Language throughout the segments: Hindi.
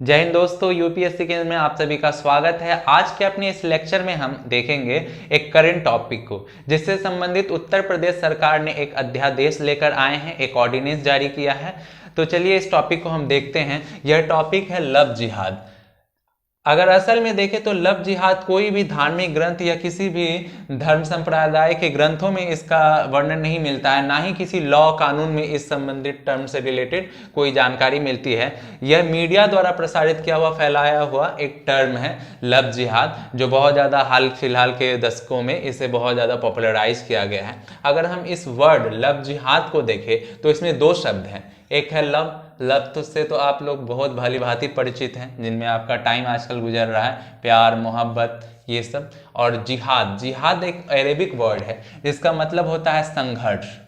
जय हिंद दोस्तों, यूपीएससी केंद्र में आप सभी का स्वागत है। आज के अपने इस लेक्चर में हम देखेंगे एक करंट टॉपिक को, जिससे संबंधित उत्तर प्रदेश सरकार ने एक अध्यादेश लेकर आए हैं, एक ऑर्डिनेंस जारी किया है। तो चलिए इस टॉपिक को हम देखते हैं। यह टॉपिक है लव जिहाद। अगर असल में देखें तो लव जिहाद कोई भी धार्मिक ग्रंथ या किसी भी धर्म संप्रदाय के ग्रंथों में इसका वर्णन नहीं मिलता है, ना ही किसी लॉ कानून में इस संबंधित टर्म से रिलेटेड कोई जानकारी मिलती है। यह मीडिया द्वारा प्रसारित किया हुआ, फैलाया हुआ एक टर्म है लव जिहाद, जो बहुत ज़्यादा हाल फिलहाल के दशकों में इसे बहुत ज़्यादा पॉपुलराइज किया गया है। अगर हम इस वर्ड लव जिहाद को देखें तो इसमें दो शब्द हैं। एक है लव। लव तो से तो आप लोग बहुत भली भांति परिचित हैं, जिनमें आपका टाइम आजकल गुजर रहा है, प्यार मोहब्बत ये सब। और जिहाद, जिहाद एक अरेबिक वर्ड है जिसका मतलब होता है संघर्ष।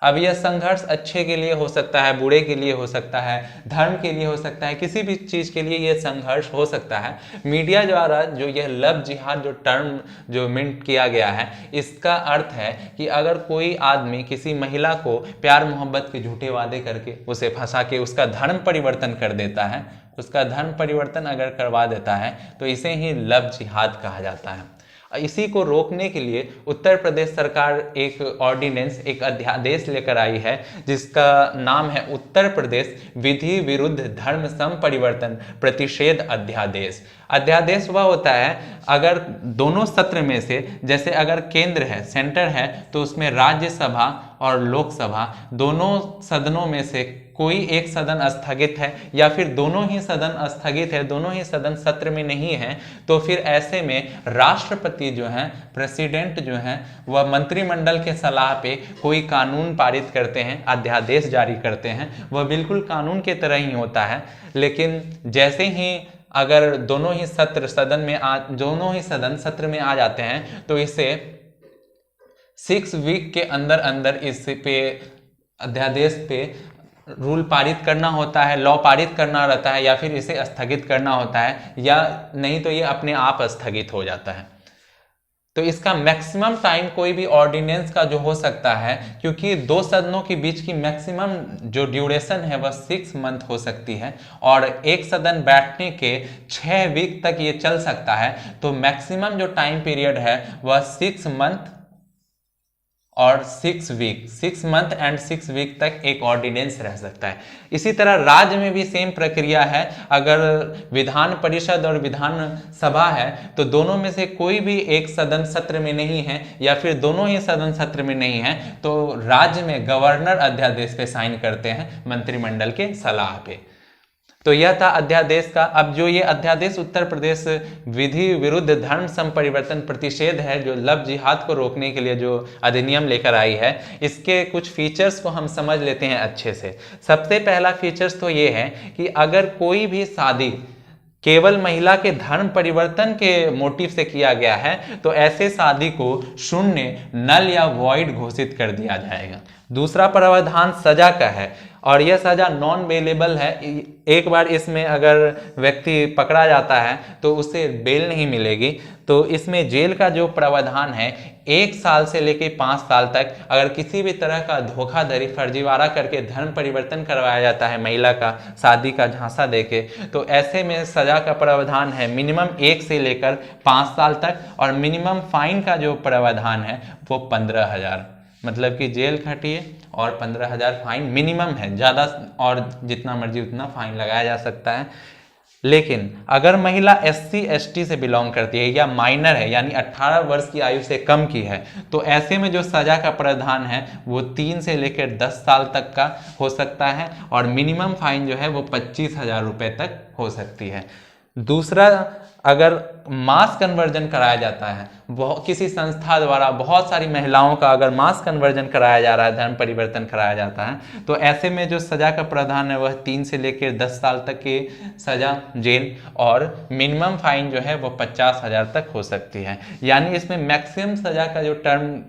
अब यह संघर्ष अच्छे के लिए हो सकता है, बुरे के लिए हो सकता है, धर्म के लिए हो सकता है, किसी भी चीज़ के लिए यह संघर्ष हो सकता है। मीडिया द्वारा जो यह लव जिहाद जो टर्म जो मिंट किया गया है, इसका अर्थ है कि अगर कोई आदमी किसी महिला को प्यार मोहब्बत के झूठे वादे करके उसे फंसा के उसका धर्म परिवर्तन कर देता है, उसका धर्म परिवर्तन अगर करवा देता है, तो इसे ही लव जिहाद कहा जाता है। इसी को रोकने के लिए उत्तर प्रदेश सरकार एक ऑर्डिनेंस, एक अध्यादेश लेकर आई है, जिसका नाम है उत्तर प्रदेश विधि विरुद्ध धर्म संपरिवर्तन प्रतिषेध अध्यादेश। अध्यादेश वह होता है अगर दोनों सत्र में से, जैसे अगर केंद्र है, सेंटर है, तो उसमें राज्यसभा और लोकसभा दोनों सदनों में से कोई एक सदन स्थगित है, या फिर दोनों ही सदन स्थगित है, दोनों ही सदन सत्र में नहीं है, तो फिर ऐसे में राष्ट्रपति जो है, प्रेसिडेंट जो है, वह मंत्रिमंडल के सलाह पे कोई कानून पारित करते हैं, अध्यादेश जारी करते हैं। वह बिल्कुल कानून के तरह ही होता है। लेकिन जैसे ही अगर दोनों ही सत्र सत्र में आ जाते हैं, तो इसे 6 वीक के अंदर अंदर इस पे अध्यादेश पे रूल पारित करना होता है, लॉ पारित करना रहता है, या फिर इसे स्थगित करना होता है, या नहीं तो ये अपने आप स्थगित हो जाता है। तो इसका मैक्सिमम टाइम कोई भी ऑर्डिनेंस का जो हो सकता है, क्योंकि दो सदनों के बीच की मैक्सिमम जो ड्यूरेशन है वह 6 मंथ हो सकती है, और एक सदन बैठने के 6 वीक तक ये चल सकता है। तो मैक्सिमम जो टाइम पीरियड है वह 6 मंथ और 6 मंथ एंड 6 वीक तक एक ऑर्डिनेंस रह सकता है। इसी तरह राज्य में भी सेम प्रक्रिया है। अगर विधान परिषद और विधान सभा है, तो दोनों में से कोई भी एक सदन सत्र में नहीं है, या फिर दोनों ही सदन सत्र में नहीं है, तो राज्य में गवर्नर अध्यादेश पे साइन करते हैं मंत्रिमंडल के सलाह पे। तो यह था अध्यादेश का। अब जो ये अध्यादेश उत्तर प्रदेश विधि विरुद्ध धर्म संपरिवर्तन प्रतिषेध है, जो लव जिहाद को रोकने के लिए जो अधिनियम लेकर आई है, इसके कुछ फीचर्स को हम समझ लेते हैं अच्छे से। सबसे पहला फीचर्स तो ये है कि अगर कोई भी शादी केवल महिला के धर्म परिवर्तन के मोटिव से किया गया है, तो ऐसे शादी को शून्य, नल या वॉइड घोषित कर दिया जाएगा। दूसरा प्रावधान सजा का है, और यह सजा नॉन बेलेबल है। एक बार इसमें अगर व्यक्ति पकड़ा जाता है तो उसे बेल नहीं मिलेगी। तो इसमें जेल का जो प्रावधान है, 1 साल से लेकर 5 साल तक अगर किसी भी तरह का धोखाधड़ी, फर्जीवाड़ा करके धर्म परिवर्तन करवाया जाता है महिला का, शादी का झांसा देके, तो ऐसे में सजा का प्रावधान है मिनिमम 1 से लेकर 5 साल तक, और मिनिमम फाइन का जो प्रावधान है वो 15,000, मतलब कि जेल खटिए और 15,000 फाइन मिनिमम है। ज़्यादा और जितना मर्जी उतना फाइन लगाया जा सकता है। लेकिन अगर महिला SC ST से बिलोंग करती है या माइनर है, यानी 18 वर्ष की आयु से कम की है, तो ऐसे में जो सजा का प्रावधान है वो 3 से लेकर 10 साल तक का हो सकता है, और मिनिमम फाइन जो है वो 25,000 रुपये तक हो सकती है। दूसरा, अगर मास कन्वर्जन कराया जाता है, किसी संस्था द्वारा बहुत सारी महिलाओं का अगर मास कन्वर्जन कराया जा रहा है, धर्म परिवर्तन कराया जाता है, तो ऐसे में जो सजा का प्रावधान है वह 3 से लेकर 10 साल तक की सजा जेल, और मिनिमम फाइन जो है वो 50,000 तक हो सकती है। यानी इसमें मैक्सिमम सजा का जो टर्म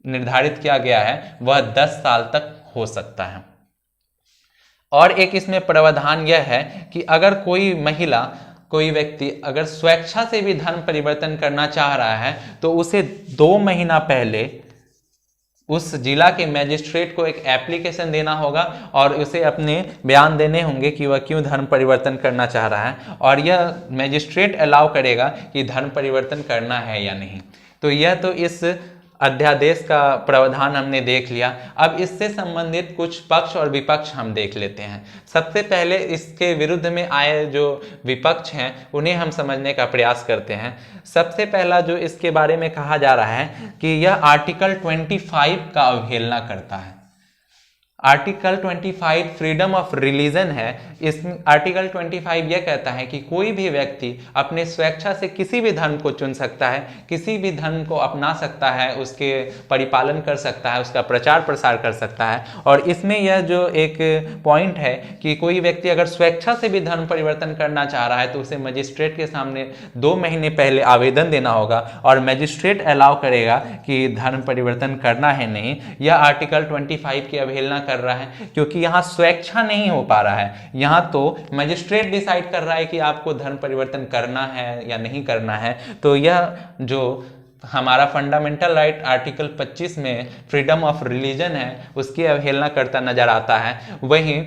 निर्धारित किया गया है वह 10 साल तक हो सकता है। और एक इसमें प्रावधान यह है कि अगर कोई महिला, कोई व्यक्ति अगर स्वेच्छा से भी धर्म परिवर्तन करना चाह रहा है, तो उसे 2 महीना पहले उस जिला के मैजिस्ट्रेट को एक एप्लीकेशन देना होगा और उसे अपने बयान देने होंगे कि वह क्यों धर्म परिवर्तन करना चाह रहा है, और यह मैजिस्ट्रेट अलाउ करेगा कि धर्म परिवर्तन करना है या नहीं। तो यह तो इस अध्यादेश का प्रावधान हमने देख लिया। अब इससे संबंधित कुछ पक्ष और विपक्ष हम देख लेते हैं। सबसे पहले इसके विरुद्ध में आए जो विपक्ष हैं उन्हें हम समझने का प्रयास करते हैं। सबसे पहला जो इसके बारे में कहा जा रहा है कि यह आर्टिकल 25 का अवहेलना करता है। आर्टिकल 25 फ्रीडम ऑफ रिलीजन है। इस आर्टिकल 25 यह कहता है कि कोई भी व्यक्ति अपने स्वेच्छा से किसी भी धर्म को चुन सकता है, किसी भी धर्म को अपना सकता है, उसके परिपालन कर सकता है, उसका प्रचार प्रसार कर सकता है। और इसमें यह जो एक पॉइंट है कि कोई व्यक्ति अगर स्वेच्छा से भी धर्म परिवर्तन करना चाह रहा है तो उसे मजिस्ट्रेट के सामने 2 महीने पहले आवेदन देना होगा और मजिस्ट्रेट अलाउ करेगा कि धर्म परिवर्तन करना है नहीं। यह आर्टिकल 25 की अवहेलना कर रहा है, क्योंकि यहां स्वेच्छा नहीं हो पा रहा है। यहां तो मजिस्ट्रेट डिसाइड कर रहा है कि आपको धर्म परिवर्तन करना है या नहीं करना है। तो यह जो हमारा फंडामेंटल राइट आर्टिकल 25 में फ्रीडम ऑफ रिलीजन है उसकी अवहेलना करता नजर आता है। वहीं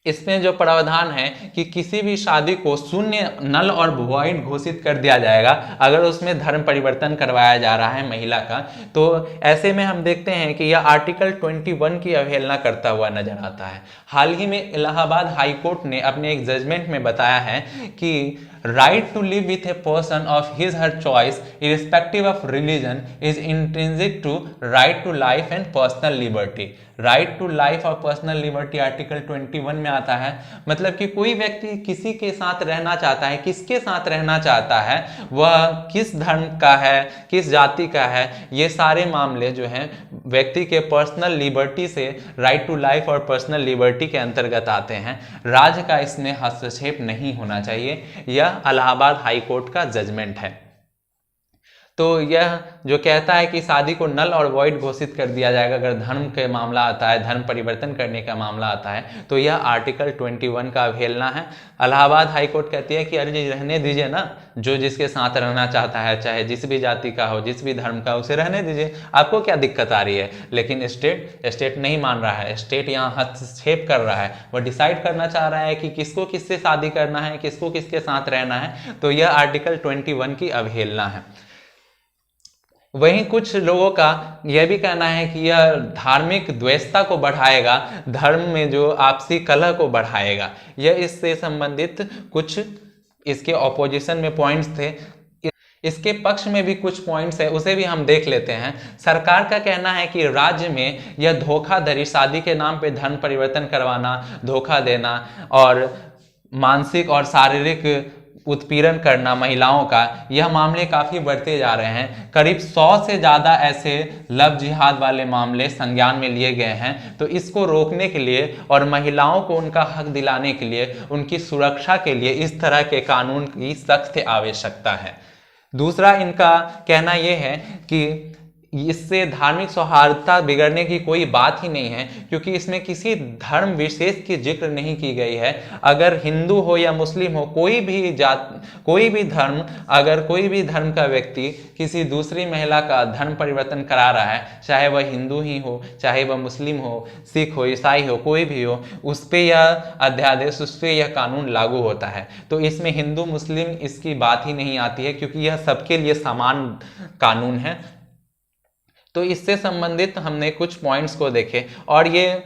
इसमें जो प्रावधान है कि किसी भी शादी को शून्य, नल और वॉइड घोषित कर दिया जाएगा अगर उसमें धर्म परिवर्तन करवाया जा रहा है महिला का। तो ऐसे में हम देखते हैं कि यह आर्टिकल 21 की अवहेलना करता हुआ नजर आता है। हाल ही में इलाहाबाद हाई कोर्ट ने अपने एक जजमेंट में बताया है कि right to live with a person of his her choice irrespective of religion is intrinsic to right to life and personal liberty। right to life और personal liberty आर्टिकल 21 में आता है। मतलब कि कोई व्यक्ति किसी के साथ रहना चाहता है, किसके साथ रहना चाहता है, वह किस धर्म का है, किस जाति का है, ये सारे मामले जो हैं व्यक्ति के पर्सनल लिबर्टी से राइट टू लाइफ और पर्सनल लिबर्टी के अंतर्गत आते हैं। राज्य का इसमें हस्तक्षेप नहीं होना चाहिए। यह इलाहाबाद हाई कोर्ट का जजमेंट है। तो यह जो कहता है कि शादी को नल और वॉइड घोषित कर दिया जाएगा अगर धर्म के मामला आता है, धर्म परिवर्तन करने का मामला आता है, तो यह आर्टिकल 21 का अवहेलना है। इलाहाबाद हाई कोर्ट कहती है कि अरे जी रहने दीजिए ना, जो जिसके साथ रहना चाहता है, चाहे जिस भी जाति का हो, जिस भी धर्म का, उसे रहने दीजिए, आपको क्या दिक्कत आ रही है। लेकिन स्टेट नहीं मान रहा है। स्टेट यहाँ हस्तक्षेप कर रहा है। वह डिसाइड करना चाह रहा है कि किसको किससे शादी करना है, किसको किसके साथ रहना है। तो यह आर्टिकल 21 की अवहेलना है। वहीं कुछ लोगों का यह भी कहना है कि यह धार्मिक द्वेषता को बढ़ाएगा, धर्म में जो आपसी कलह को बढ़ाएगा। यह इससे संबंधित कुछ इसके ऑपोजिशन में पॉइंट्स थे। इसके पक्ष में भी कुछ पॉइंट्स है, उसे भी हम देख लेते हैं। सरकार का कहना है कि राज्य में यह धोखाधड़ी, शादी के नाम पे धर्म परिवर्तन करवाना, धोखा देना और मानसिक और शारीरिक उत्पीड़न करना महिलाओं का, यह मामले काफ़ी बढ़ते जा रहे हैं। करीब 100 से ज़्यादा ऐसे लव जिहाद वाले मामले संज्ञान में लिए गए हैं। तो इसको रोकने के लिए और महिलाओं को उनका हक दिलाने के लिए, उनकी सुरक्षा के लिए इस तरह के कानून की सख्त आवश्यकता है। दूसरा इनका कहना यह है कि इससे धार्मिक सौहार्दता बिगड़ने की कोई बात ही नहीं है, क्योंकि इसमें किसी धर्म विशेष की जिक्र नहीं की गई है। अगर हिंदू हो या मुस्लिम हो, कोई भी जात, कोई भी धर्म, अगर कोई भी धर्म का व्यक्ति किसी दूसरी महिला का धर्म परिवर्तन करा रहा है, चाहे वह हिंदू ही हो, चाहे वह मुस्लिम हो, सिख हो, ईसाई हो, कोई भी हो, उस पर यह अध्यादेश, उस पर यह कानून लागू होता है। तो इसमें हिंदू मुस्लिम इसकी बात ही नहीं आती है, क्योंकि यह सबके लिए समान कानून है। तो इससे संबंधित हमने कुछ पॉइंट्स को देखे। और ये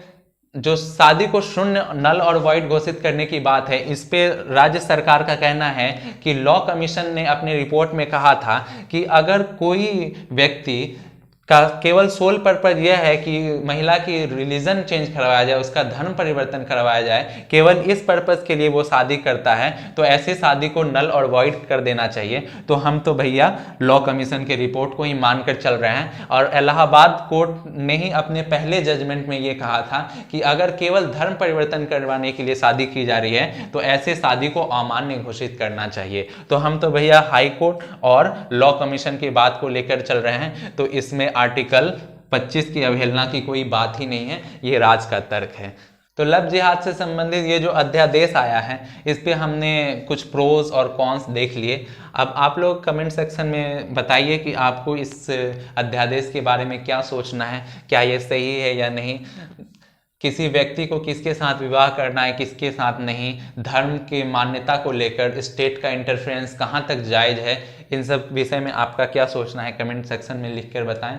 जो शादी को शून्य, नल और वॉइड घोषित करने की बात है, इस पे राज्य सरकार का कहना है कि लॉ कमीशन ने अपनी रिपोर्ट में कहा था कि अगर कोई व्यक्ति का केवल सोल पर्पज यह है कि महिला की रिलीजन चेंज करवाया जाए, उसका धर्म परिवर्तन करवाया जाए, केवल इस पर्पज के लिए वो शादी करता है, तो ऐसे शादी को नल और वॉइड कर देना चाहिए। तो हम तो भैया लॉ कमीशन के रिपोर्ट को ही मानकर चल रहे हैं। और इलाहाबाद कोर्ट ने ही अपने पहले जजमेंट में ये कहा था कि अगर केवल धर्म परिवर्तन करवाने के लिए शादी की जा रही है तो ऐसे शादी को अमान्य घोषित करना चाहिए। तो हम तो भैया हाई कोर्ट और लॉ कमीशन की बात को लेकर चल रहे हैं। तो इसमें आर्टिकल 25 की अवहेलना की कोई बात ही नहीं है, ये राज का तर्क है। तो लव जिहाद से संबंधित ये जो अध्यादेश आया है इस पे हमने कुछ प्रोज और कॉन्स देख लिए। अब आप लोग कमेंट सेक्शन में बताइए कि आपको इस अध्यादेश के बारे में क्या सोचना है, क्या ये सही है या नहीं, किसी व्यक्ति को किसके साथ विवाह करना है किसके साथ नहीं, धर्म की मान्यता को लेकर स्टेट का इंटरफेरेंस कहाँ तक जायज़ है, इन सब विषय में आपका क्या सोचना है कमेंट सेक्शन में लिख कर बताएं।